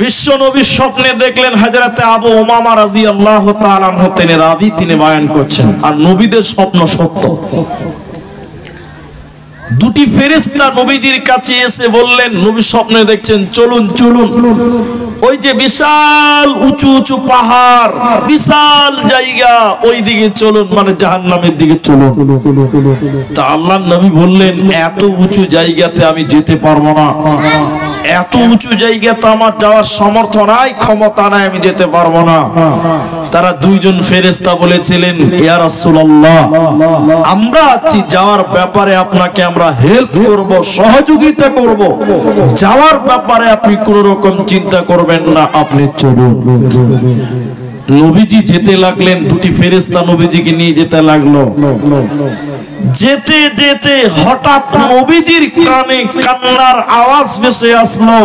বিশ্ব নবীর স্বপ্নে দেখলেন হযরতে আবু উমামা রাদিয়াল্লাহু তাআলা আনহু তিনি রাজি, তিনি বয়ান করছেন। আর নবীদের স্বপ্ন সত্য। দুটি ফেরেশতা নবীজির কাছে এসে বললেন, নবী স্বপ্নে দেখছেন, চলুন চলুন ওই যে বিশাল উঁচু উঁচু পাহাড়, বিশাল জায়গা, ওই দিকে চলুন, মানে জাহান্নামের দিকে চলুন। তা আল্লাহর নবী বললেন, এত উঁচু জায়গাতে আমি যেতে পারবো না, এত উঁচু জায়গাতে আমার যাওয়ার সামর্থ্য নাই, ক্ষমতা নাই, আমি যেতে পারবো না। তারা দুইজন ফেরেশতা বলেছিলেন, ইয়া রাসূলুল্লাহ, আমরা আছি যাওয়ার ব্যাপারে আপনাকে আমরা হেল্প করব, সহযোগিতা করব, যাওয়ার ব্যাপারে আপনি কোন রকম চিন্তা করবেন না, আপনি চলুন। নবীজি যেতে লাগলেন, দুটি ফেরেশতা নবীজিকে নিয়ে যেতে লাগলো। যেতে যেতে হঠাৎ নবীজির কানে কান্নার আওয়াজ ভেসে আসলো।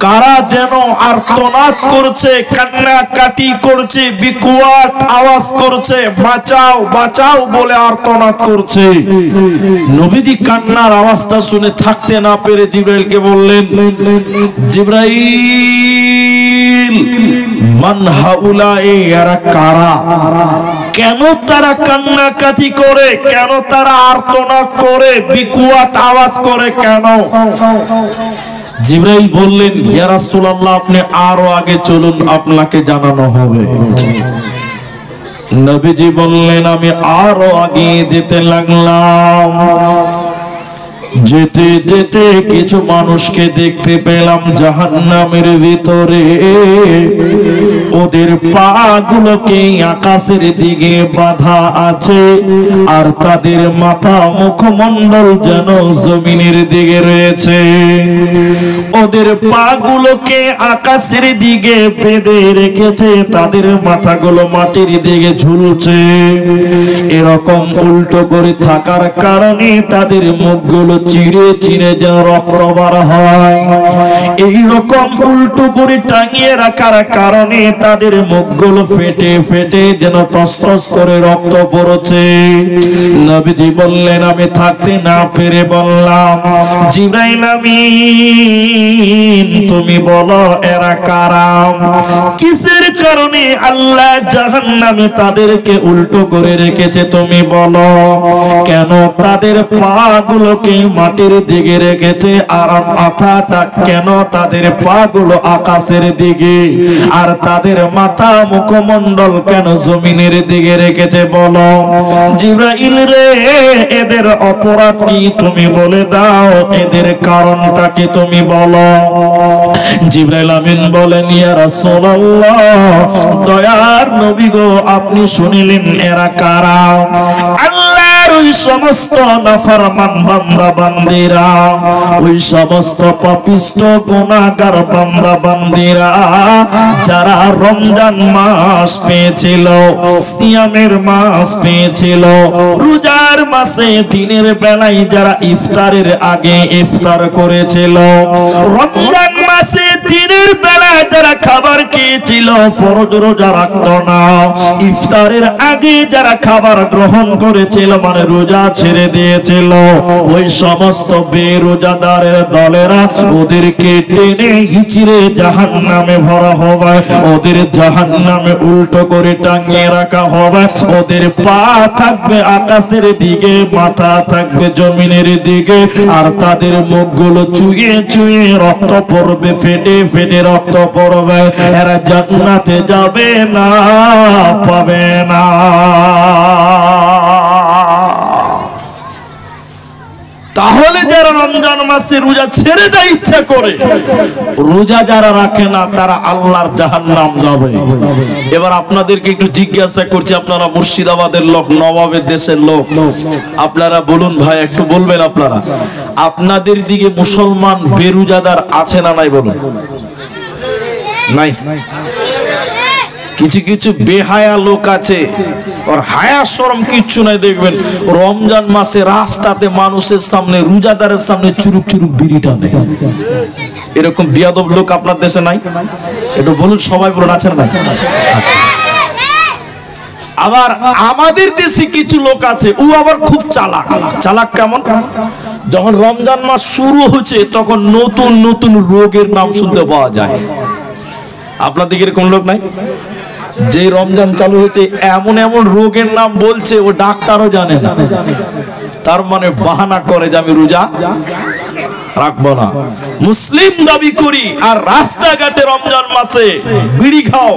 কারা যেন আর্তনাদ করছে, কান্নাকাটি করছে, বিকট আওয়াজ করছে, বাঁচাও বাঁচাও বলে আর্তনাদ করছে। নবীজি কান্নার আওয়াজটা শুনে থাকতে না পেরে জিবরাইলকে বললেন, জিবরাইল, মান হাউলাই, এরা কারা? কেন তারা কান্নাকাটি করে, কেন তারা আর্তনাদ করে, বিকট আওয়াজ করে কেন? জিবরাইল বললেন, ইয়া রাসূলুল্লাহ, আপনি আরো আগে চলুন, আপনাকে জানানো হবে। নবীজি বললেন, আমি আরো আগে যেতে লাগলাম। যেতে যেতে কিছু মানুষকে দেখতে পেলাম জাহান্নামের ভিতরে। ওদের পাগুলোকে আকাশের দিকে বাঁধা আছে, আর তাদের মাথা মুখমণ্ডল যেন জমিনের দিকে রয়েছে। ওদের পাগুলোকে আকাশের দিকে বেঁধে রেখেছে, তাদের মাথাগুলো মাটির দিকে ঝুলছে। এরকম উল্টো করে থাকার কারণে তাদের মুখগুলো চিড়ে চিড়ে যেন রক্ত বার হয়। এইরকম উল্টো করে টাঙিয়ে রাখার কারণে তাদের মুখগুলো ফেটে ফেটে যেন টসটস করে রক্ত পড়ছে। নবীজি বললেন, আমি থাকতে না পেরে বললাম, জিবরাইল আমিন, তুমি বলো এরা কারা? কিসের কারণে আল্লাহ জাহান্নামে তাদেরকে উল্টো করে রেখেছে তুমি বলো? কেন তাদের পাগুলোকে মাটির দিকে রেখেছে, আর মাথাটা কেন তাদের পাগুলো আকাশের দিকে, আর তাদের মাথা মুখমণ্ডল কেন জমিনের দিকে রেখেছে বলো? জিবরাইল রে, এদের অপরাধ কি তুমি বলে দাও, এদের কারণটা কি তুমি বলো? জিবরাইল আমিন বলেন, ইয়া রাসূলুল্লাহ, দয়ার নবী গো, আপনি শুনিলেন এরা কারা? আল্লাহর ওই সমস্ত নাফরমান বান্দা বান্দীরা, ওই সমস্ত পাপিষ্ঠ গুনাহগার বান্দা বান্দীরা, যারা রমজান মাস পেয়েছিল, সিয়ামের মাস পেয়েছিল, রোজার মাসে দিনের বেলায় যারা ইফতারের আগে ইফতার করেছিল, রমজান মাসে দিনের বেলায় যারা খাবার খেয়েছিল, ফরজ রোজা রাখতো না, ইফতারের আগে যারা খাবার গ্রহণ করেছিল, মানে রোজা ছেড়ে দিয়েছিল, ওই সমস্ত বেরোজাদারের দলেরা ওদেরকে টেনে হিচড়ে জাহান্নামে ভরা হবে, ওদের জাহান্নামে উল্টো করে টাঙিয়ে রাখা হবে। ওদের পা থাকবে আকাশের দিকে, মাথা থাকবে জমিনের দিকে, আর তাদের মুখগুলো চুইয়ে চুইয়ে রক্ত পড়বে, ফেটে ফেটে রক্ত পড়বে। এরা জান্নাতে যাবে না, পাবে না। তাহলে যারা রমজান মাসে রোজা ছেড়ে দেয় ইচ্ছা করে, রোজা যারা রাখে না, তারা আল্লাহর জাহান্নাম যাবে। এবার আপনাদেরকে একটু জিজ্ঞাসা করছি, আপনারা মুর্শিদাবাদের লোক, নবাবের দেশের লোক, আপনারা বলুন ভাই, একটু বলবেন আপনারা, আপনাদের দিকে মুসলমান বেরোজাদার আছে না নাই? বলুন। নাই? কিছু কিছু বেহায়া লোক আছে, ওর হায়া শরম কিচ্ছু নাই। দেখবেন রমজান মাসে রাস্তাতে মানুষের সামনে, রোজাদারের সামনে চুরুক চুরুক বিড়ি টানে। এরকম বিয়াদব লোক আপনার দেশে নাই? একটু বলুন, সবাই বলুন, আছেন না? আবার আমাদের দেশে কিছু লোক আছে, ও আবার খুব চালাক। চালাক কেমন? যখন রমজান মাস শুরু হচ্ছে তখন নতুন নতুন রোগের নাম শুনতে পাওয়া যায়। আপনাদের এরকম লোক নাই? যে রমজান চালু হচ্ছে এমন এমন রোগের নাম বলছে ও ডাক্তারও জানে না, তার মানে বাহানা করে যে আমি রোজা রাখবো না। মুসলিম দাবি করি আর রাস্তাঘাটে রমজান মাসে বিড়ি খাও,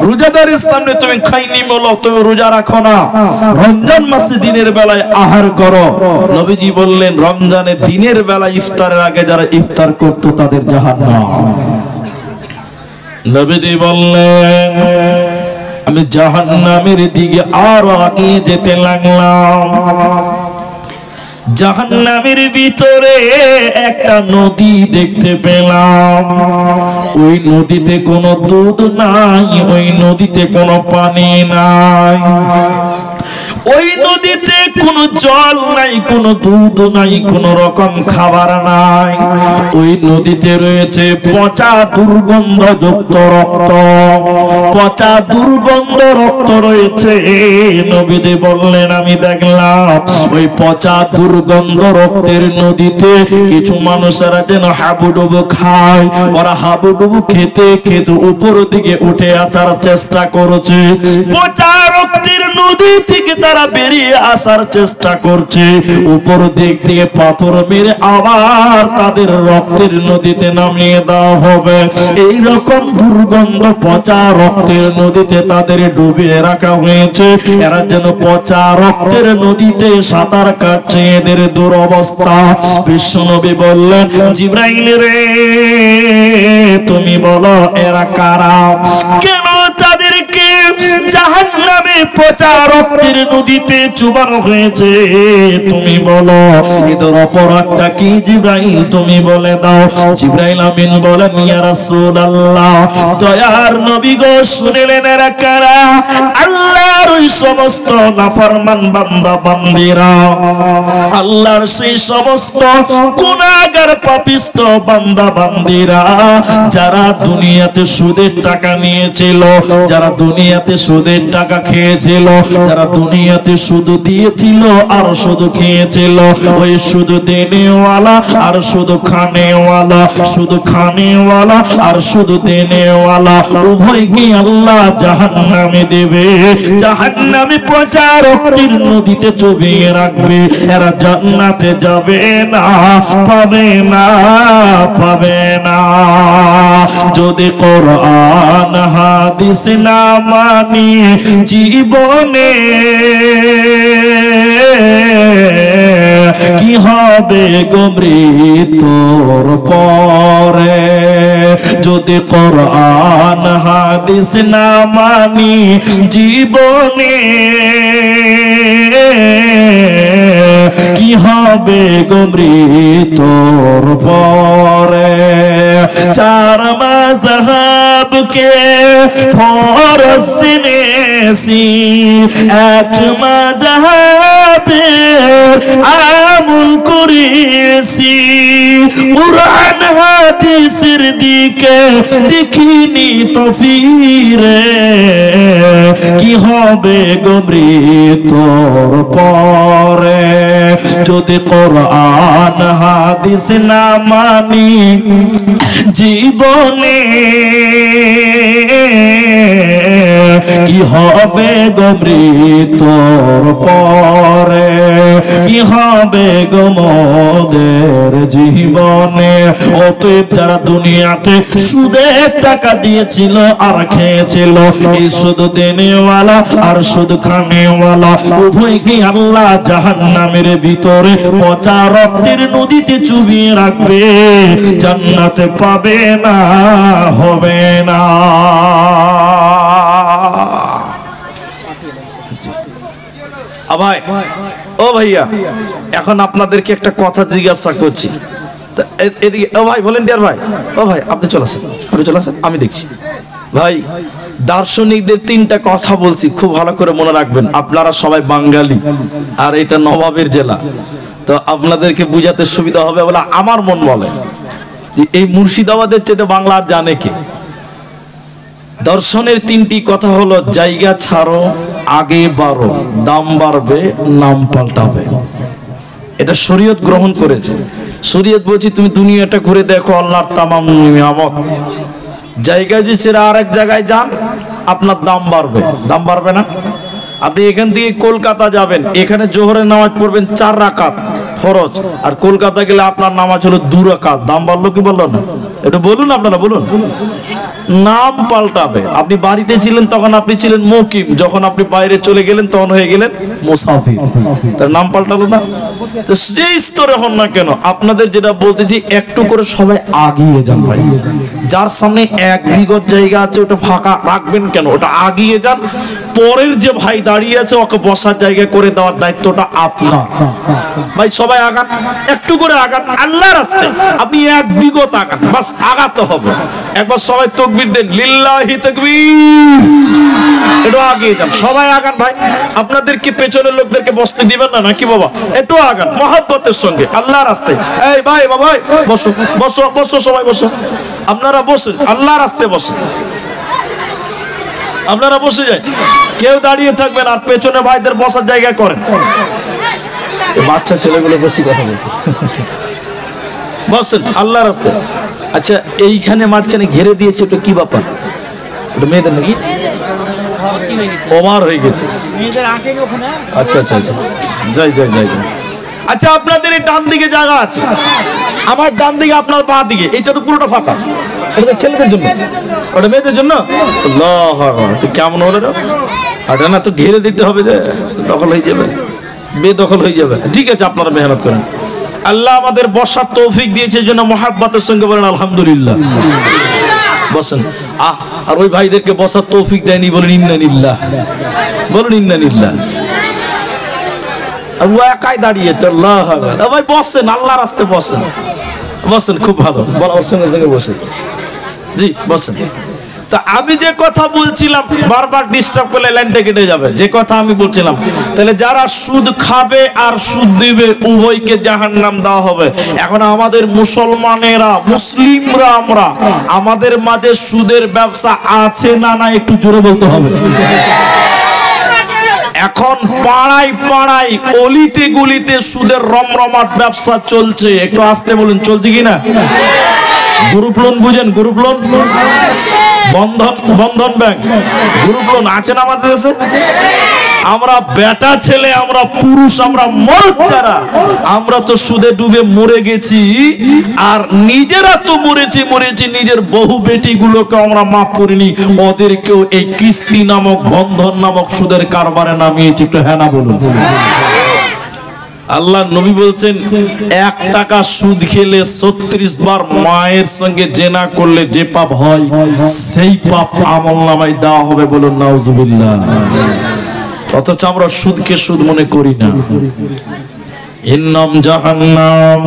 রোজাদারের সামনে তুমি খাইনি বলো, তুমি রোজা রাখো না। রমজান মাসে দিনের বেলায় আহার করো। নবীজি বললেন রমজানে দিনের বেলায় ইফতারের আগে যারা ইফতার করতো তাদের জাহান্নাম। নবীজি বললেন আমি জাহান্নামের দিকে আরো এগিয়ে যেতে লাগলাম। জাহান্নামের ভিতরে একটা নদী দেখতে পেলাম। ওই নদীতে কোনো দুধ নাই, ওই নদীতে কোনো পানি নাই, ওই নদীতে কোনো জল নাই, কোনো দুধ নাই, কোন রকম খাবার নাই। ওই নদীতে রয়েছে পচা দুর্গন্ধযুক্ত রক্ত, পচা দুর্গন্ধ রক্ত রয়েছে। নবীজি বললেন আমি দেখলাম ওই পচা দুর্গন্ধ রক্তের নদীতে কিছু মানুষেরা যেন হাবুডুবু খায়। ওরা হাবুডুবু খেতে খেতে উপর দিকে উঠে আসার চেষ্টা করেছে। পচা রক্তের নদী থেকে তারা বেরিয়ে আসার চেষ্টা করছে। উপর দিক থেকে পাথর মেরে আবার তাদের রক্তের নদীতে নামিয়ে দেওয়া হবে। এই রকম দুর্গন্ধ পচা রক্তের নদীতে তাদের ডুবিয়ে রাখা হয়েছে। এরা যেন পচা রক্তের নদীতে সাঁতার কাটছে, এদের দুরবস্থা। বিশ্বনবী বললেন জিবরাইল রে তুমি বলো এরা কারা? কেন তাদেরকে জাহান্নামে পচা রক্তের নদীতে চুবানো হয়েছে? তুমি বলো এদের অপরাধটা কি জিবরাইল তুমি বলে দাও। জিবরাইল আমিন বলেন ইয়া রাসূলুল্লাহ দয়ার নবী গো শুনলেন এরা কারা? আল্লাহর ওই সমস্ত নাফরমান বান্দা বান্দীরা, আল্লাহর সেই সমস্ত গুনাহগার পাপিষ্ট বান্দা বান্দীরা যারা দুনিয়াতে সুদের টাকা নিয়েছিল, যারা দুনিয়াতে সুদের টাকা খেয়েছিল, যারা দুনিয়াতে শুধু দিয়েছিল আর শুধু খেয়েছিল। ওই শুধু দেনেওয়ালা আর শুধু খানেওয়ালা, শুধু খানেওয়ালা আর শুধু দেনেওয়ালা উভয়কে আল্লাহ জাহান্নামে দেবে। জাহান্নামে পচা রক্তের নদীতে চুবিয়ে রাখবে। এরা জান্নাতে যাবে না, পাবে না, পাবে না। যদি কোরআন হাদিস না মানি জীবনে কি হবে গো মৃত্যুর পরে? যদি কোরআন হাদিস না মানি জীবনে কি হবে গো মৃত্যুর পরে? চার মাযহাবকে ফরজ জেনেছি, এক মাযহাবে আমল করেছি। কুরআন হাদিসের দিকে দেখিনি তো ফিরে কি হবে গো মৃত্যুর পরে? যদি কোরআন হাদিস না মানি জীবনে কি হবে গো মৃত্যুর পরে? কি হবে গো মোদের জীবনে? অতএব যারা দুনিয়াতে সুদের টাকা দিয়েছিল আর খেয়েছিল, এই শুধু দেনেওয়ালা আর শুধু খানেওয়ালা উভয়কে আল্লাহ জাহান্নামের ভিতরে পচা রক্তের নদীতে চুবিয়ে রাখবে। জান্নাতে পাবে না, হবে না। ভাই ও ভাইয়া, এখন আপনাদেরকে একটা কথা জিজ্ঞাসা করছি। এদিকে ও ভাই ভলেন্টিয়ার ভাই, ও ভাই আপনি চলে আসেন, আপনি চলে আসেন, আমি দেখছি। ভাই দার্শনিকদের তিনটা কথা বলছি, খুব ভালো করে মনে রাখবেন। আপনারা সবাই বাঙালি আর এটা নবাবের জেলা, তো আপনাদেরকে বুঝাতে সুবিধা হবে বলে আমার মন বলে যে এই মুর্শিদাবাদের চেয়ে বাংলা আর জানে কে? দর্শনের তিনটি কথা হলো জায়গা ছাড়ো, আগে বাড়ো, দাম বাড়বে, নাম পাল্টাবে। এটা শরীয়ত গ্রহণ করেছে। শরীয়ত বলছি তুমি দুনিয়াটা ঘুরে দেখো, আল্লাহর তামাম নিয়ামত। জায়গায় যে ছেড়ে আরেক জায়গায় যান, আপনার দাম বাড়বে। দাম বাড়বে না? আপনি এখান থেকে কলকাতা যাবেন, এখানে জোহরের নামাজ পড়বেন 4 রাকাত ফরজ, আর কলকাতা গেলে আপনার নামাজ হলো 2 রাকাত। দাম বাড়লো কি বললো না? এটা বলুন, আপনারা বলুন। নাম পাল্টাবে। আপনি বাড়িতে ছিলেন তখন আপনি ছিলেন মুকিম, যখন আপনি বাইরে চলে গেলেন তখন হয়ে গেলেন মুসাফির। তার নাম পাল্টালো না? তো সেই স্তরে হন না কেন, আপনাদের যেটা বলতেছি একটু করে সবাই আগিয়ে যান ভাই। যার সামনে 1 বিঘত জায়গা আছে ওটা ফাঁকা রাখবেন কেন? ওটা আগিয়ে যান। পরের যে ভাই দাঁড়িয়ে আছে ওকে বসার জায়গা করে দেওয়ার দায়িত্বটা আপনার। ভাই সবাই আগান, একটু করে আগান আল্লাহর রাস্তায়। আপনি 1 বিঘত আগান, বাস আগাতে হবে। একবার সবাই তাকবীর দেন, লিল্লাহি তাকবীর। একটু আগিয়ে যান, সবাই আগান ভাই। আপনাদেরকে পেছনের লোকদেরকে বসতে দিবেন না নাকি বাবা? একটু আগান মহব্বতের সঙ্গে আল্লাহর রাস্তায়। এই ভাই বাবা বসো বসো বসো, সবাই বসো। আপনারা বসে আল্লাহর রাস্তায় বসে, আপনারা বসে যান। কেউ দাঁড়িয়ে থাকবেন আর পেছনে ভাইদের বসার জায়গা করেন। বাচ্চা ছেলেগুলো বসে কথা বলতে বসেন আল্লাহর রাস্তায়। আচ্ছা এইখানে মাঝখানে ঘিরে দিয়েছে, ওটা কি ব্যাপার? ওটা মেয়েদের নাকি? ওভার হয়ে গেছে। আচ্ছা আচ্ছা আচ্ছা, যাই যাই যাই। আচ্ছা আপনাদের এই ডান দিকে জায়গা আছে, আমার ডান দিকে, আপনার বাঁ দিকে, এটা তো পুরোটা ফাঁকা। এটা ছেলেদের জন্য, ওটা মেয়েদের জন্য। আল্লাহ তুই কেমন হলো রে? ওটা না তো ঘিরে দিতে হবে, যে দখল হয়ে যাবে, বেদখল হয়ে যাবে। ঠিক আছে, আপনারা মেহনত করেন। আল্লাহ আমাদের বসার তৌফিক দিয়েছে, জন্য মহাব্বতের সঙ্গে বলেন আলহামদুলিল্লাহ। বসেন। আর ওই ভাইদেরকে বসার তৌফিক দেয়নি, বলেন ইন্নালিল্লাহ, বলুন ইন্নালিল্লাহ। ও একাই দাঁড়িয়েছে, আল্লাহ ভাই বসেন আল্লাহর রাস্তায় বসেন, বসেন। খুব ভালো, বলার সঙ্গে সঙ্গে বসেছে। জি বসেন। তা আমি যে কথা বলছিলাম, বারবার ডিস্টার্ব করলে লাইনটা কেটে যাবে। যে কথা আমি বলছিলাম, তাহলে যারা সুদ খাবে আর সুদ দিবে উভয়কে জাহান্নাম দেওয়া হবে। এখন আমাদের মুসলমানেরা, মুসলিমরা, আমরা, আমাদের মাঝে সুদের ব্যবসা আছে না না একটু জোরে বলতে হবে। এখন পাড়ায় পাড়ায়, অলিতে গলিতে সুদের রমরমাট ব্যবসা চলছে। একটু আসতে বলুন, চলছে কিনা? গ্রুপ লোন বুঝেন? গ্রুপ লোন, বন্ধন ব্যাংক, গ্রুপ লোন আছে না আমাদের দেশে? আমরা বেটা ছেলে, আমরা পুরুষ, আমরা মরদ যারা, আমরা তো সুদে ডুবে মরে গেছি। আর নিজেরা তো মরেছি, নিজের বহু বেটি গুলোকে আমরা মাফ করিনি, ওদেরকেও এই কিস্তি নামক, বন্ধন নামক সুদের কারবারে নামিয়েছি। একটু হ্যাঁ না বলুন। আল্লাহ নবী বলছেন 1 টাকা সুদ খেলে 36 বার মায়ের সঙ্গে জেনা করলে যে পাপ হয়, সেই পাপ আমলনামায় দেওয়া হবে। বলুন নাউজুবিল্লাহ। অথচ আমরা সুদকে সুদ মনে করি না। ইন্নাম জাহান্নাম।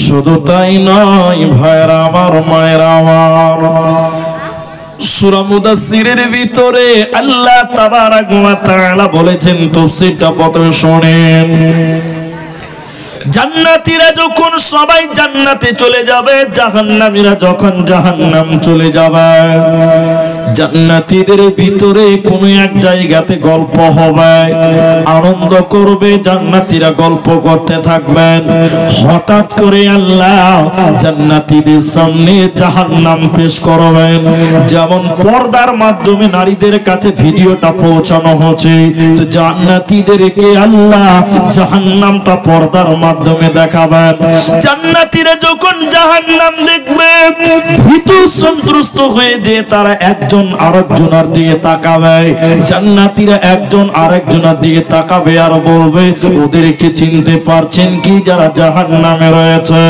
শুধু তাই নয় ভাইরা আমার, মায়েরা আমার, সূরা মুদাসসিরের ভিতরে আল্লাহ তাবারাক ওয়া তাআলা বলেছেন, তাফসীরটা প্রথমে শুনেন। জান্নাতীরা যখন সবাই জান্নাতে চলে যাবে, জাহান্নামীরা যখন জাহান্নাম চলে যাবে, জান্নাতীদের ভিতরে কোন এক জায়গাতে গল্প হবে, আনন্দ করবে, জান্নাতীরা গল্প করতে থাকবেন। হঠাৎ করে আল্লাহ জান্নাতীদের সামনে জাহান্নাম পেশ করবেন। যেমন পর্দার মাধ্যমে নারীদের কাছে ভিডিওটা পৌঁছানো হচ্ছে, তো জান্নাতীদেরকে আল্লাহ জাহান্নামটা পর্দার মাধ্যমে দেখাবেন। জান্নাতীরা যখন জাহান্নাম দেখবে, ভীতু সন্ত্রস্ত হয়ে যে তারা একজন আরেকজনের দিকে তাকাবে। জান্নাতীরা একজন আরেকজনের দিকে তাকাবে আর বলবে, ওদেরকে চিনতে পারছেন কি যারা জাহান্নামে রয়েছে?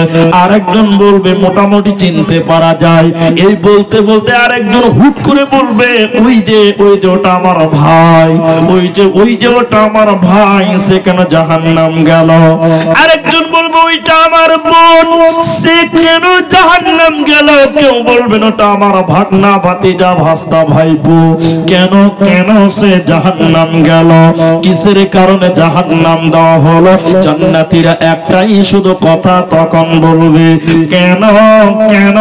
আরেকজন বলবে, মোটামুটি চিনতে পারা যায়। এই বলতে বলতে আরেকজন হুট করে বলবে, ওই যে ওটা আমার ভাই, ওই যে ওটা আমার ভাই, সে কেন জাহান্নাম গেল? আরেকজন বলবে, ওইটা আমার বোন, সে কেন জাহান্নাম গেল? কেউ বলবে বলবেন ওটা আমার ভাগনা ভাতিজা ভাস্তা ভাইপো। কেন কেন সে জাহান্নাম গেল, কিসের কারণে জাহান্নাম দেওয়া হলো? জান্নাতীরা একটাই শুধু কথা তখন বলবে, কেন কেন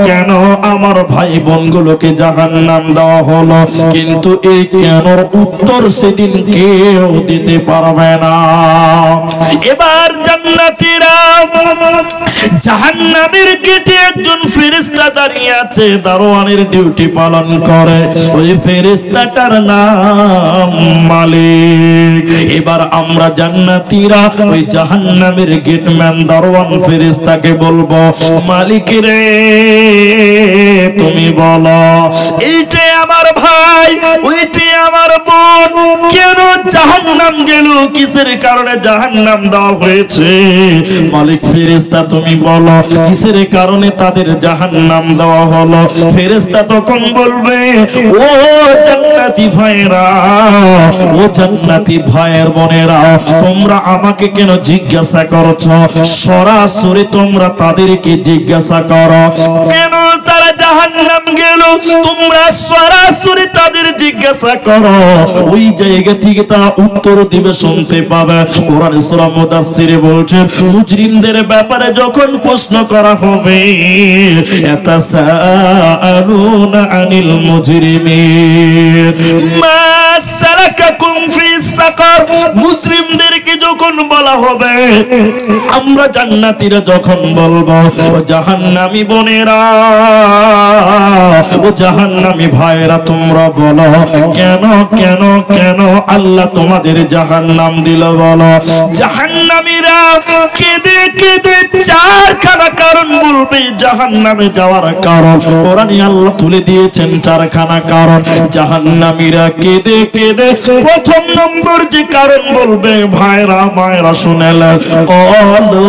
কেন আমার ভাই বোনগুলোকে জাহান্নাম দেওয়া হলো। কিন্তু এই কেনর উত্তর সেদিন কেউ দিতে পারবে না। এবার জান্নাতীরা জাহান্নামের গেটে একজন ফেরেশতা দাঁড়িয়ে আছে, দারোয়ানের ডিউটি পালন করে। ওই ফেরেশতাটার নাম মালিক। এবার আমরা জান্নাতীরা ওই জাহান্নামের গেটম্যান দারোয়ান ফেরেশতাকে বলবো, মালিক রে তুমি বলো, এইটাই আমার ভাই ওইটাই আমার বোন, কেন জাহান্নাম গেল, কিসের কারণে জাহান্নাম দেওয়া হয়েছে? মালিক ফেরেশতা তুমি বলো, কিসের কারণে তাদের জাহান্নাম দেওয়া হলো? ফেরেশতা তখন বলবে, ও জান্নাতি ভাইরা, ও জান্নাতি ভাইয়ের বোনেরা, তোমরা আমাকে কেন জিজ্ঞাসা করছো? সরাসরি তোমরা তাদেরকে জিজ্ঞাসা করো, কেন তারা জাহান্নাম গেল, তোমরা সরাসরি তাদের জিজ্ঞাসা করো। ওই জায়গা থেকে তা উত্তর দিবে, শুনতে পাবে। কোরআন সূরা মুদাসসিরে বলছে, মুজরিমদের ব্যাপারে যখন প্রশ্ন করা হবে, ইয়াতাসাআলুনা আনিল মুজরিমিন মা সালাকাকুম ফিস সাকার। মুজরিমদেরকে যখন বলা হবে, আমরা জান্নাতীরা যখন বলবো, ও জাহান্নামী বোনেরা, ও জাহান্নামী ভাইরা, তোমরা বলো কেন কেন কেন আল্লাহ তোমাদের জাহান্নাম দিল বলো। জাহান্নামীরা কেঁদে কেঁদে চারখানা কারণ বলবে জাহান্নামে যাওয়ার কারণ। কোরআনে আল্লাহ তুলে দিয়েছেন চারখানা কারণ। জাহান্নামীরা কেঁদে কেঁদে প্রথম নম্বর যে কারণ বলবে, ভাইরা মায়েরা শুনেলেন, ক্বালু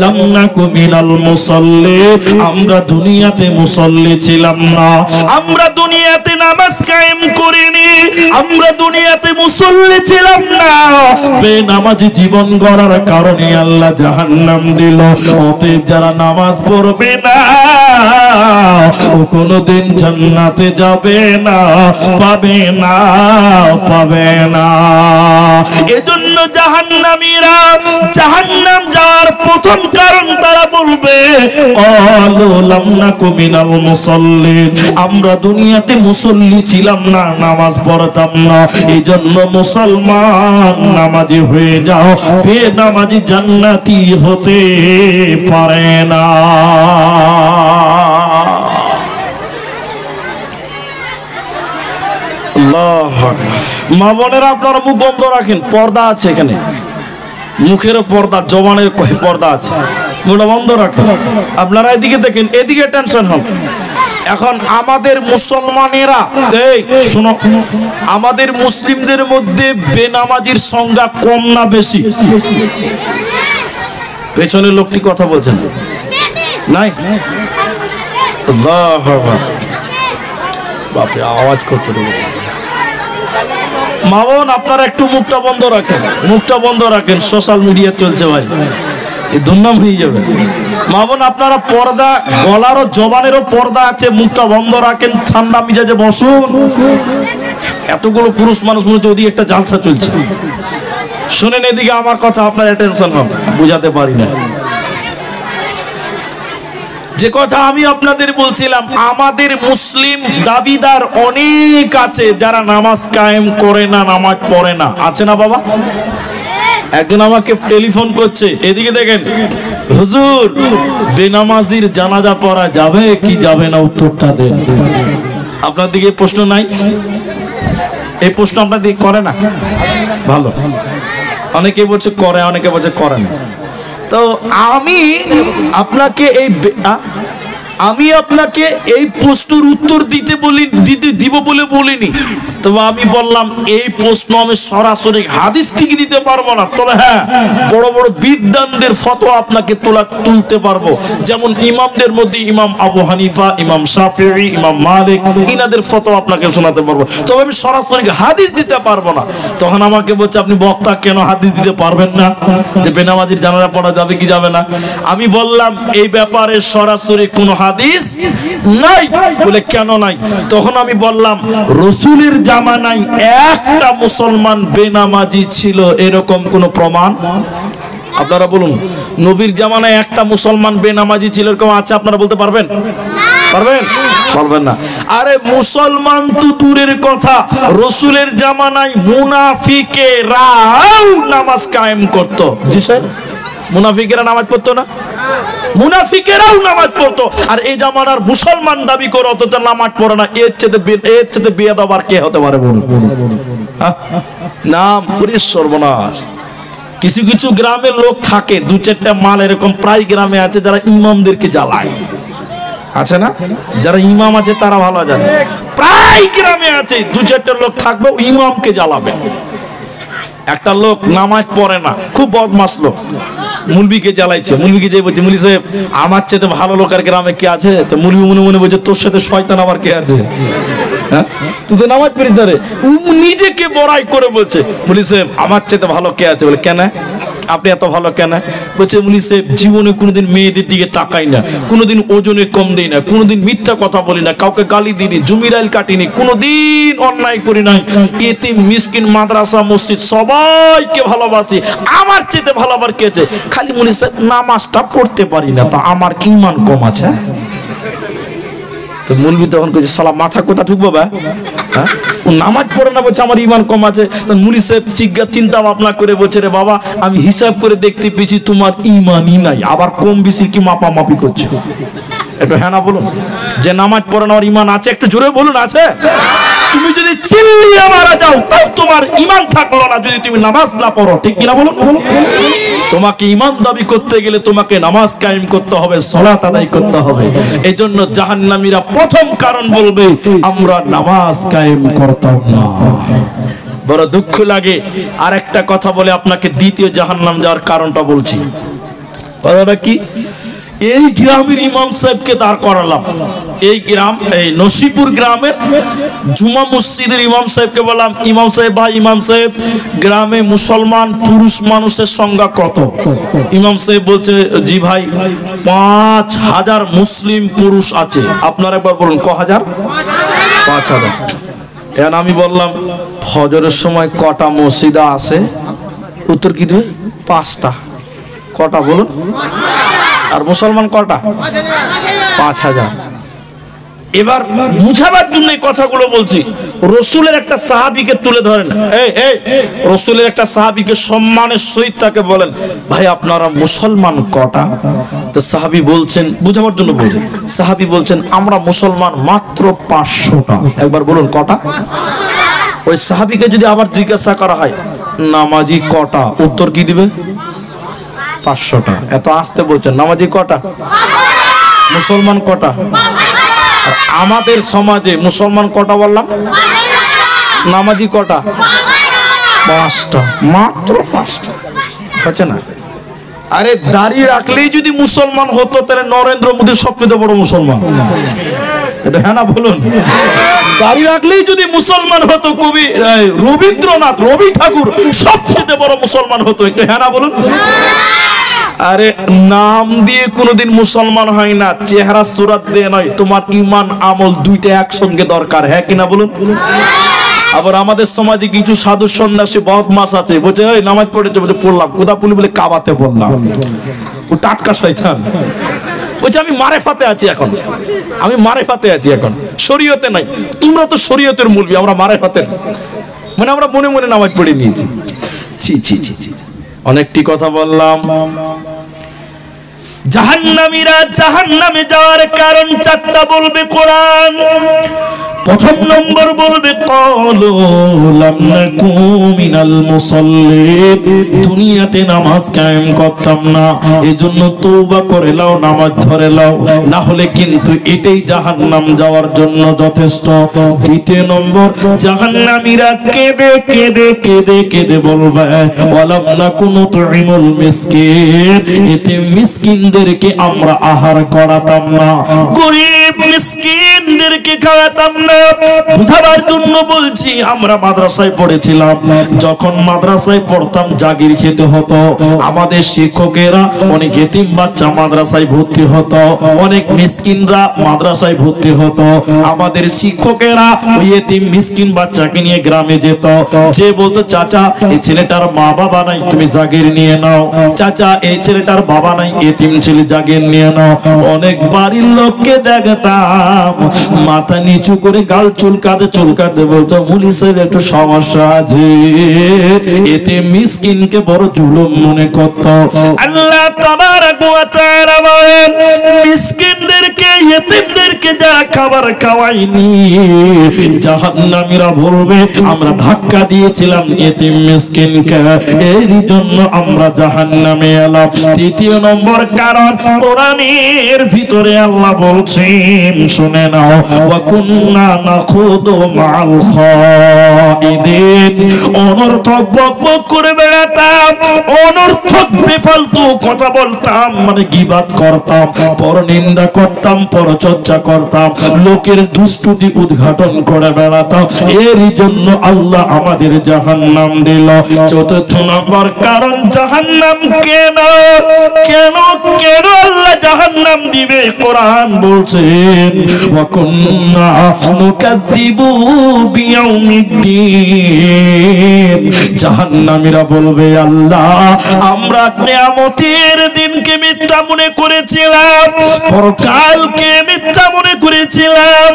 লাম নাকু মিনাল মুসাল্লিন, আমরা দুনিয়াতে মুসল্লি ছিলাম না, আমরা দুনিয়াতে নামাজ কায়েম করিনি, আমরা দুনিয়াতে মুসল্লি ছিলাম না। বেনামাজি জীবন গড়ার কারণে আল্লাহ জাহান্নাম দিল। অতএব যারা নামাজ পড়বে না, ও কোনোদিন জান্নাতে যাবে না, পাবে না, পাবে না। এজন্য জাহান্নামীরা জাহান্নাম যাওয়ার প্রথম কারণ তারা বলবে, ক্বালু লাম নাকু মিনাল মুসাল্লিন, আমরা দুনিয়াতে মুসল্লি ছিলাম না, নামাজ পড়তাম না, এইজন্য মুসলমান নামাজি হয়ে যাও, বেনামাজি জান্নাতি হতে পারে না। মা বোনেরা, আপনারা মুখ বন্ধ রাখেন, পর্দা আছে এখানে, মুখেরও পর্দা, জবানের পর্দা আছে, মুখটা বন্ধ রাখেন। আপনারা এদিকে দেখেন, এদিকে টেনশন হন। এখন আমাদের মুসলমানেরা, এই শুনো, আমাদের মুসলিমদের মধ্যে বেনামাজির সংখ্যা কম না বেশি? পেছনের লোকটি কথা বলছেন নাই? বাপরে, আওয়াজ করতে দেবো। মা বোন, আপনারা একটু মুখটা বন্ধ রাখেন, মুখটা বন্ধ রাখেন, সোশ্যাল মিডিয়া চলছে ভাই, এই দুর্নাম হয়ে যাবে। মা বোন, আপনারা পর্দা, গলারও জবানেরও পর্দা আছে, মুখটা বন্ধ রাখেন, ঠান্ডা মিজাজে বসুন। এতগুলো পুরুষ মানুষ মনে হচ্ছে ওদিকে একটা জালসা চলছে। শুনেন এদিকে আমার কথা, আপনার অ্যাটেনশন হন, বুঝাতে পারি না। যে কথা আমি আপনাদের বলছিলাম, আমাদের মুসলিম দাবিদার অনেক আছে যারা নামাজ কায়েম করে না, নামাজ পড়ে না, আছে না বাবা? একজন আমাকে টেলিফোন করছে, এদিকে দেখেন, হুজুর বেনামাজির জানাজা পড়া যাবে কি যাবে না, উত্তরটা দেন। আপনার দিকে প্রশ্ন নাই? এই প্রশ্ন আপনার দিকে করে না? ভালো, অনেকে বলছে করে, অনেকে বলছে করে না। তো আমি আপনাকে এই প্রশ্নের উত্তর দিব বলে বলিনি। তবে আমি বললাম এই প্রশ্ন আমি সরাসরি হাদিস থেকে দিতে পারবো না, তবে হ্যাঁ বড় বড় বিদ্বানদের ফতোয়া আপনাকে তুলতে পারবো। যেমন ইমামদের মধ্যে ইমাম আবু হানিফা, ইমাম শাফিঈ, ইমাম মালিক, ইনাদের ফতোয়া আপনাকে শোনাতে পারবো, তবে আমি সরাসরি হাদিস দিতে পারবো না। তখন আমাকে বলছে আপনি বক্তা, কেন হাদিস দিতে পারবেন না, যে বেনামাজির জানাজা পড়া যাবে কি যাবে না? আমি বললাম এই ব্যাপারে সরাসরি কোনো হাদিস নাই। বলে কেন নাই? তখন আমি বললাম রাসূলের জামানায় একটা মুসলমান বেনামাজি ছিল এরকম কোন প্রমাণ আপনারা বলুন। নবীর জামানায় একটা মুসলমান বেনামাজি ছিল এরকম আছে? আপনারা বলতে পারবেন? পারবেন? পারবেন না। আরে মুসলমান তো দূরের কথা, রাসূলের জামানায় মুনাফিকেরাও নামাজ কায়েম করত। জি স্যার, মুনাফিকেরা নামাজ পড়তো না? মুনাফিকেরাও নামাজ পড়তো। আর এই জামানার মুসলমান দাবি করে অথচ নামাজ পড়ে না, এর চেয়ে বেয়াদব আর কে হতে পারে বলুন? নাম পুরি সর্বনাশ। কিছু কিছু গ্রামের লোক থাকে, দু চারটা মাল এরকম প্রায় গ্রামে আছে যারা ইমামদেরকে জ্বালায়, আছে না? যারা ইমাম আছে তারা ভালো জানে, প্রায় গ্রামে আছে দু চারটা লোক থাকবে ইমামকে জ্বালাবে। একটা লোক নামাজ পড়ে না, খুব বদমাস লোক, মুলবিকে জ্বালাইছে। মুলবিকে যে বলছে, মুলি সাহেব আমার চেয়ে ভালো লোক আর গ্রামে কে আছে? তো মুলবি মনে মনে বলছে তোর সাথে শয়তান আবার কে আছে? হ্যাঁ, তুই তো নামাজ পড়িস না রে। নিজেকে বড়াই করে বলছে মুলি সাহেব আমার চেয়ে ভালো কে আছে? বলে কেন আপনি এত ভালো কেন? বলছে মুলি সাহেব জীবনে কোনোদিন মেয়েদের দিকে তাকাই না, কোনোদিন ওজনে কম দেই না, কোনোদিন মিথ্যা কথা বলি না, কাউকে গালি দিইনি, জমিরাইল কাটিনি, কোনোদিন অন্যায় করি নাই, এতিম মিসকিন মাদ্রাসা মসজিদ সবাইকে ভালোবাসি, আমার চেয়ে ভালো আবার কে আছে? খালি মুলি সাহেব নামাজটা পড়তে পারি না, তা আমার কি ইমান কম আছে? তো মুলবি তখন কইছে শালা মাথা কোথা ঢুকবো বা, হ্যাঁ ও নামাজ পড়ে না বলছে আমার ইমান কম আছে। তখন মুলি সাহেব চিন্তা ভাবনা করে বলছে রে বাবা আমি হিসাব করে দেখতে পেয়েছি তোমার ইমানই নাই, আবার কম বেশি কি মাপামাপি করছো? একটু হ্যাঁ না বলুন, যে নামাজ পড়ে না ওর ইমান আছে? একটু জোরে বলুন আছে? তুমি যদি চিল্লিয়ে মারা যাও তাও তোমার ইমান থাকলো না যদি তুমি নামাজ না পড়ো, ঠিক কিনা বলুন? তোমাকে ইমান দাবি করতে গেলে তোমাকে নামাজ কায়েম করতে হবে, সালাত আদায় করতে হবে। এজন্য জাহান্নামীরা প্রথম কারণ বলবে আমরা নামাজ কায়েম করতাম না। বড় দুঃখ লাগে। আর একটা কথা বলে আপনাকে দ্বিতীয় জাহান্নাম যাওয়ার কারণটা বলছি। কথাটা কি? এই গ্রামের ইমাম সাহেবকে দাঁড় করালাম, এই গ্রাম এই নসিপুর গ্রামের জুমা মসজিদের ইমাম সাহেবকে বললাম ইমাম সাহেব ভাই ইমাম সাহেব গ্রামে মুসলমান পুরুষ মানুষের সংখ্যা কত? ইমাম সাহেব বলছে জি ভাই 5000 মুসলিম পুরুষ আছে। আপনারা একবার বলুন ক হাজার? 5000। এখন আমি বললাম ফজরের সময় কটা মসজিদা আছে? উত্তর কি দেবে? 5টা। কটা বলুন? আর মুসলমান কটা? 5000। এবার বুঝাবার জন্য এই কথাগুলো বলছি। রাসূলের একটা সাহাবীকে তুলে ধরেন, এই রাসূলের একটা সাহাবীকে সম্মানের সহিত তাকে বলেন ভাই আপনারা মুসলমান কটা? তো সাহাবী বলছেন, বুঝাবার জন্য বলছেন, সাহাবী বলছেন আমরা মুসলমান মাত্র 500টা। একবার বলুন কটা? ওই সাহাবীকে যদি আবার জিজ্ঞাসা করা হয় নামাজি কটা, উত্তর কি দিবে? 500টা। এত আসতে বলছেন, নামাজি কটা? মুসলমান কটা? আর আমাদের সমাজে মুসলমান কটা বললাম? নামাজি কটা? 5টা। মাত্র 5টা। হচ্ছে না? আরে দাড়ি রাখলেই যদি মুসলমান হতো তাহলে নরেন্দ্র মোদী সবচেয়ে বড় মুসলমান। এটা হ্যাঁ না বলুন? দাড়ি রাখলেই যদি মুসলমান হতো কবি রবীন্দ্রনাথ, রবি ঠাকুর সবচেয়ে বড় মুসলমান হতো। একটু হ্যাঁ না বলুন? আরে নাম দিয়ে কোনোদিন মুসলমান হয় না, চেহারা সুরাত দিয়ে নয়। তোমার ইমান আমল দুইটা একসঙ্গে দরকার, হ্যাঁ কিনা বলুন? আবার আমাদের সমাজে কিছু সাধু সন্ন্যাসী বদমাস আছে, বলছে ওই নামাজ পড়েছে, বলছে পড়লাম। কোথা পড়লি? বলে কাবাতে পড়লাম। ও টাটকা শয়তান। বলছে আমি মারেফাতে আছি এখন, আমি মারেফাতে আছি এখন, শরীয়তে নাই। তোমরা তো শরীয়তের মুলবি, আমরা মারেফাতের, মানে আমরা মনে মনে নামাজ পড়ে নিয়েছি। ছি ছি ছি ছি। অনেকটি কথা বললাম। জাহান্নামীরা জাহান্নামে যাওয়ার কারণ 4টা বলবে কোরআন। প্রথম নম্বর বলবে ক্বালু লাম নাকু মিনাল মুসাল্লিন, দুনিয়াতে নামাজ কায়েম করতাম না, এজন্য তওবা করে নাও, নামাজ ধরে নাও, না হলে কিন্তু এটাই জাহান্নাম যাওয়ার জন্য যথেষ্ট। দ্বিতীয় নম্বর, জাহান্নামীরা কেঁদে কেঁদে কেঁদে কেঁদে বলবে ওয়ালাম নাকু নুতঈমুল মিসকিন, এতে মিসকিনদেরকে আমরা আহার করাতাম না, গরীব মিসকিনদেরকে খাওয়াতাম না। বুঝাবার জন্য বলছি, আমরা মাদ্রাসায় পড়েছিলাম, যখন মাদ্রাসায় পড়তাম জাগির খেতে হতো, আমাদের শিক্ষকেরা অনেক এতিম বাচ্চা মাদ্রাসায় ভর্তি হতো, অনেক মিসকিনরা মাদ্রাসায় ভর্তি হতো, আমাদের শিক্ষকেরা ওই এতিম মিসকিন বাচ্চাকে নিয়ে গ্রামে যেত, যে বলতো চাচা এই ছেলেটার মা বাবা নাই, তুমি জাগির নিয়ে নাও, চাচা এই ছেলেটার বাবা নাই, এতিম ছেলে জাগির নিয়ে নাও। অনেক বাড়ির লোককে দেখতাম মাথা নিচু করে গাল চুলকাতে বলতো মুলি সাহেব একটু সমস্যা আছে, এতে মিসকিনকে বড় জুলুম মনে করত। আল্লাহ তাবারক ওয়া তাআলা বলেন, মিসকিনদেরকে ইতিমদেরকে যারা খাবার খাওয়ায়নি, জাহান্নামীরা বলবে আমরা ধাক্কা দিয়েছিলাম ইতিম মিসকিনকে, এর জন্য আমরা জাহান্নামে এলাম। তৃতীয় নম্বর কারণ, কোরআনের ভিতরে আল্লাহ বলছেন, শুনে নাও, ওয়া কুন্না নাখুদু মাআল খাইদিন, অনর্থক বকবক করে বেড়াতাম, অনর্থক বেফালতু কথা বলতাম, মানে গীবাত করতাম, পরনিন্দা করতাম, পরচর্চা করতাম, লোকের দুষ্টুটি উদ্ঘাটন করে বেড়াতাম, এর জন্য আল্লাহ আমাদের জাহান্নাম দিল। চতুর্থ নম্বর কারণ, জাহান্নাম কেন কেন কেন আল্লাহ জাহান্নাম দিবে? কোরআন বলছেন, ওয়া কুন্না নুকাদ্দিবু বিয়াউমিদ্দিন, জাহান্নামীরা বলবে আল্লাহ আমরা কিয়ামতের দিনকে মিথ্যা মনে করেছিলাম, পরকালকে মিথ্যা মনে করেছিলাম,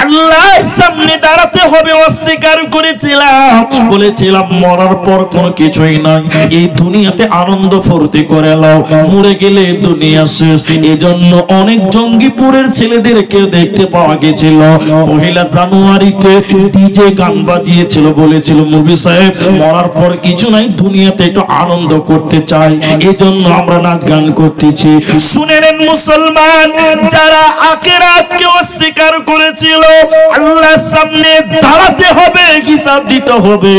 আল্লাহর সামনে দাঁড়াতে হবে অস্বীকার করেছিলাম, বলেছিলাম মরার পর কোনো কিছুই নাই, এই দুনিয়াতে আনন্দ ফুর্তি করে নাও, মরে গেলে দুনিয়া শেষ। এজন্য অনেক জঙ্গিপুরের ছেলেদেরকে দেখতে পাওয়া গেছিল, পহেলা জানুয়ারিতে ডিজে গান বাজিয়েছিল, বলেছিল মুভি সাহেব মরার পর কিছু নাই, দুনিয়াতে একটু আনন্দ করতে চাই, এজন্য আমরা নাচ গান করতেছি। শুনে নেন মুসলমান, যারা আখিরাতকে অস্বীকার করেছিল, আল্লাহর সামনে দাঁড়াতে হবে, হিসাব দিতে হবে,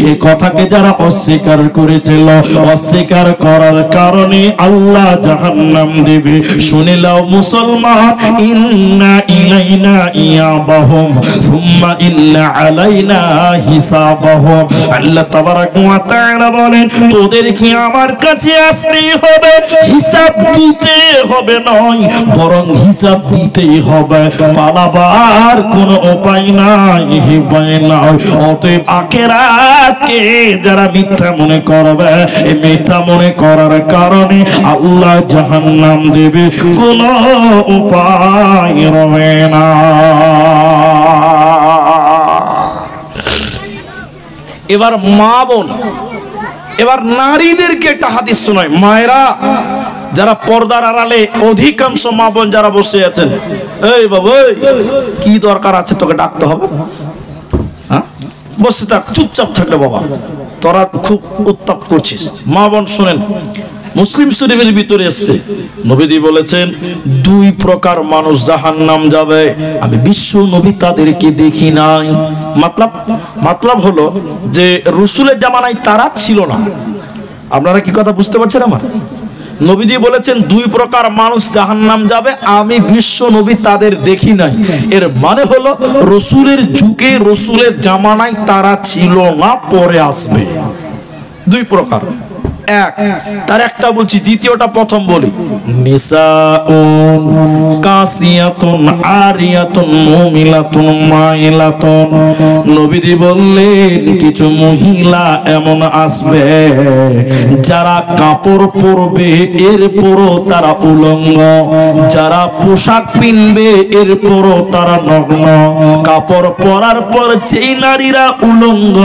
এই কথাকে যারা অস্বীকার করেছিল, অস্বীকার করার কারণে আল্লাহ জাহান্নাম দেবে। শুনে নাও মুসলমান, ইন্না ইলাইনা ইয়াবাহুম সুম্মা ইন্না আলাইনা হিসাবাহুম, আল্লাহ তাবারক ওয়া তাআলা বলেন, তোদের কি আমার কাছে আসতেই হবে, হিসাব দিতে হবে নয়, বরং হিসাব দিতেই হবে, পালাবার কোনো উপায় নাই, উপায় নাই। অতএব আখিরাতকে যারা মিথ্যা মনে করবে, এই মিথ্যা মনে করার কারণে আল্লাহ জাহান্নাম দেবে, কোনো উপায় রবে না। এবার মা বোন, এবার নারীদেরকে একটা হাদিস শোনায়। মায়েরা যারা পর্দার আড়ালে, অধিকাংশ মা বোন যারা বসে আছেন, এই বাবু কি দরকার আছে তোকে ডাকতে হবে? হ্যাঁ, বসে থাক, চুপচাপ থাকলে বাবা, তোরা খুব উত্তাপ করছিস। মা বোন শুনেন, মুসলিম শরীফের ভিতরে এসেছে, নবীজি বলেছেন দুই প্রকার মানুষ জাহান্নাম যাবে, আমি বিশ্ব নবী তাদেরকে দেখি নাই। মাতলাব হলো যে রাসূলের জামানায় তারা ছিল না। আপনারা কি কথা বুঝতে পারছেন আমার? নবীজি বলেছেন দুই প্রকার মানুষ জাহান্নাম যাবে, আমি বিশ্ব নবী তাদের দেখি নাই। এর মানে হলো রাসূলের যুগে, রাসূলের জামানায় তারা ছিল না, পরে আসবে। দুই প্রকার, এক, তার একটা বলছি, দ্বিতীয়টা প্রথম বলি। নিসাউন কাসিয়াতুন আরিয়াতুন মুমিলাতুন মাইলাতুন, নবীজি বললেন কিছু মহিলা এমন আসবে যারা কাপড় পরবে এরপরও তারা উলঙ্গ, যারা পোশাক পিনবে এরপরও তারা নগ্ন, কাপড় পরার পর যেই নারীরা উলঙ্গ,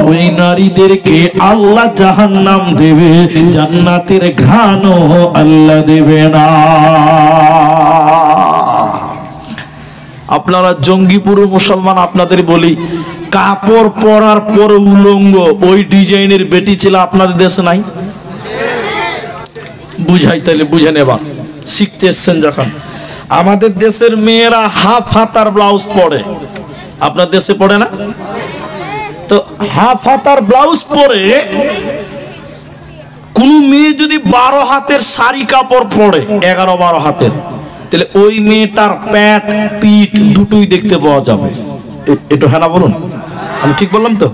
ওই নারীদেরকে আল্লাহ জাহান্নাম দেবে, জান্নাতের ঘ্রাণও আল্লাহ দেবে না। আপনারা জঙ্গিপুর মুসলমান, আপনাদের বলি কাপড় পরার পর উলঙ্গ ওই ডিজাইনের বেটি ছিল আপনাদের দেশে নাই? বুঝাই, তাইলে বুঝে নেবা, শিখতে এসছেন যখন। আমাদের দেশের মেয়েরা হাফ হাতার ব্লাউজ পরে, আপনার দেশে পড়ে না? তো হাফ হাতার ব্লাউজ পরে কোন মেয়ে যদি 12 হাতের শাড়ি কাপড় পরে, 11-12 হাতের, তাহলে ওই মেয়েটার প্যাট পিঠ দুটোই দেখতে পাওয়া যাবে। একটু হ্যাঁ না বলুন, আমি ঠিক বললাম তো?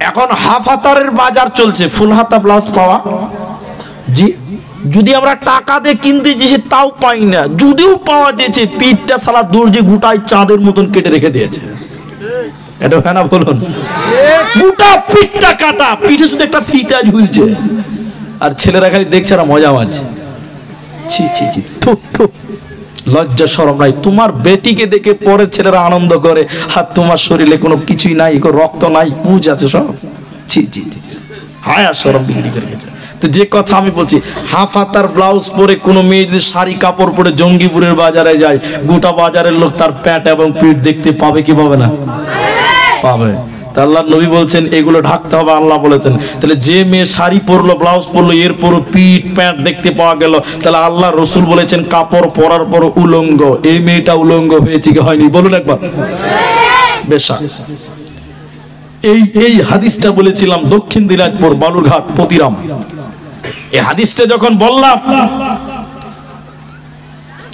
এখন হাফ হাতারের বাজার চলছে, ফুল হাতা ব্লাউজ পাওয়া জি, যদি আমরা টাকা দিয়ে কিনতে যেছি তাও পাই না, যদিও পাওয়া যেছে পিঠটা সালা দর্জি গোটায় চাঁদের মতন কেটে রেখে দিয়েছে। এটা হ্যাঁ না বলুন? গোটা পিঠটা কাটা, পিঠে শুধু একটা ফিতা ঝুলছে, আর ছেলেরা খালি দেখছে আর মজা পাচ্ছে। ছি ছি ছি, থু থু, লজ্জা শরম নাই? তোমার বেটিকে দেখে পরের ছেলেরা আনন্দ করে, আর তোমার শরীরে কোনো কিছুই নাই, কোনো রক্ত নাই, পুজ আছে সব। ছি ছি ছি, হায় আর শরম বিক্রি করে গেছে। তো যে কথা আমি বলছি, হাফ হাতার ব্লাউজ পরে কোনো মেয়ে যদি শাড়ি কাপড় পরে জঙ্গিপুরের বাজারে যায়, গোটা বাজারের লোক তার প্যাট এবং পিঠ দেখতে পাবে কি পাবে না? পাবে। তা আল্লাহ নবী বলছেন এগুলো ঢাকতে হবে, আল্লাহ বলেছেন। তাহলে যে মেয়ে শাড়ি পরলো, ব্লাউজ পরলো, এরপর পিঠ প্যান্ট দেখতে পাওয়া গেল, তাহলে আল্লাহ রসুল বলেছেন কাপড় পরার পর উলঙ্গ। এই মেয়েটা উলঙ্গ হয়েছে কি হয়নি বলুন একবার? বেশা। এই হাদিসটা বলেছিলাম দক্ষিণ দিনাজপুর বালুরঘাট পতিরাম। এই হাদিসটা যখন বললাম,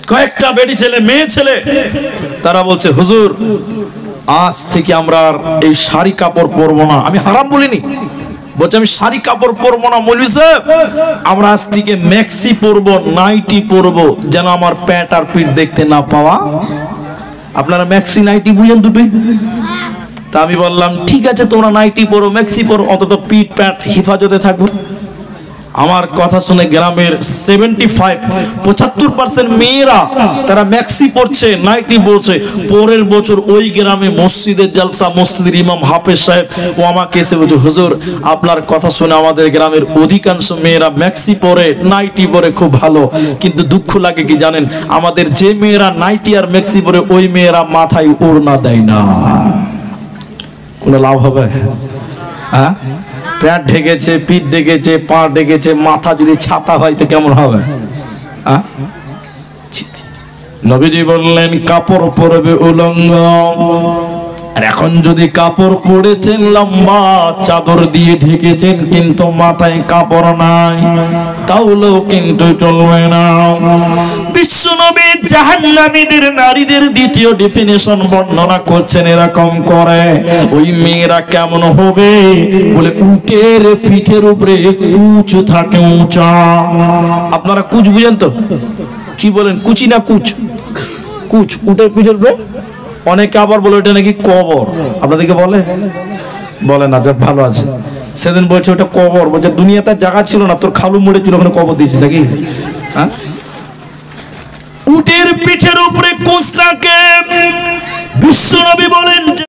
কয়েকটা বেটি ছেলে মেয়ে ছেলে তারা বলছে হুজুর আজ থেকে আমরা আর এই শাড়ি কাপড় পরবো না। আমি হারাম বলিনি, বলছে আমি শাড়ি কাপড় পরবো না মৌলভী সাহেব, আমরা আজ থেকে ম্যাক্সি পরবো, নাইটি পরবো, যেন আমার প্যান্ট আর পিঠ দেখতে না পাওয়া। আপনারা ম্যাক্সি নাইটি বুঝেন দুটোই? তা আমি বললাম ঠিক আছে তোমরা নাইটি পরো, ম্যাক্সি পরো, অন্তত পিঠ প্যান্ট হেফাজতে থাকবো। আমার কথা শুনে গ্রামের 75% মেয়েরা তারা ম্যাক্সি পরছে, নাইটি পরছে। পরের বছর ওই গ্রামে মসজিদের জালসা, মসজিদের ইমাম হাফেজ সাহেব ও আমাকে এসে বলছে হুজুর আপনার কথা শুনে আমাদের গ্রামের অধিকাংশ মেয়েরা ম্যাক্সি পরে, নাইটি পরে, খুব ভালো, কিন্তু দুঃখ লাগে কি জানেন, আমাদের যে মেয়েরা নাইটি আর ম্যাক্সি পরে ওই মেয়েরা মাথায় ওড়না দেয় না। কোনো লাভ হবে? হ্যাঁ, প্যান্ট ঢেকেছে, পিঠ ঢেকেছে, পা ঢেকেছে, মাথা যদি ছাতা হয় তো কেমন হবে? নবীজি বললেন কাপড় পরবে উলঙ্গ। আর এখন যদি কাপড় পরেছেন লম্বা চাদর দিয়ে ঢেকেছেন কিন্তু মাথায় কাপড় নাই, তাহলেও কিন্তু চলবে না। বিশ্বনবী জাহান্নামীদের নারীদের দ্বিতীয় ডেফিনেশন বর্ণনা করছেন এরকম করে, ওই মেয়েরা কেমন হবে বলে উটের পিঠের উপরে কুচ থাকে উঁচা। আপনারা কুচ বুঝেন তো? কি বলেন, কুচি না কুচ? কুচ, উটের পিঠের উপরে। অনেকে আবার বলে ওটা নাকি কবর, আপনাদেরকে বলে? বলে না, যা ভালো আছে। সেদিন বলছে ওটা কবর, বলছে দুনিয়াতে জায়গা ছিল না, তোর খালু মরে ছিল, ওখানে কবর দিয়েছিস নাকি? হ্যাঁ, উটের পিঠের উপরে কুচ থাকে। বিশ্বনবী বলেন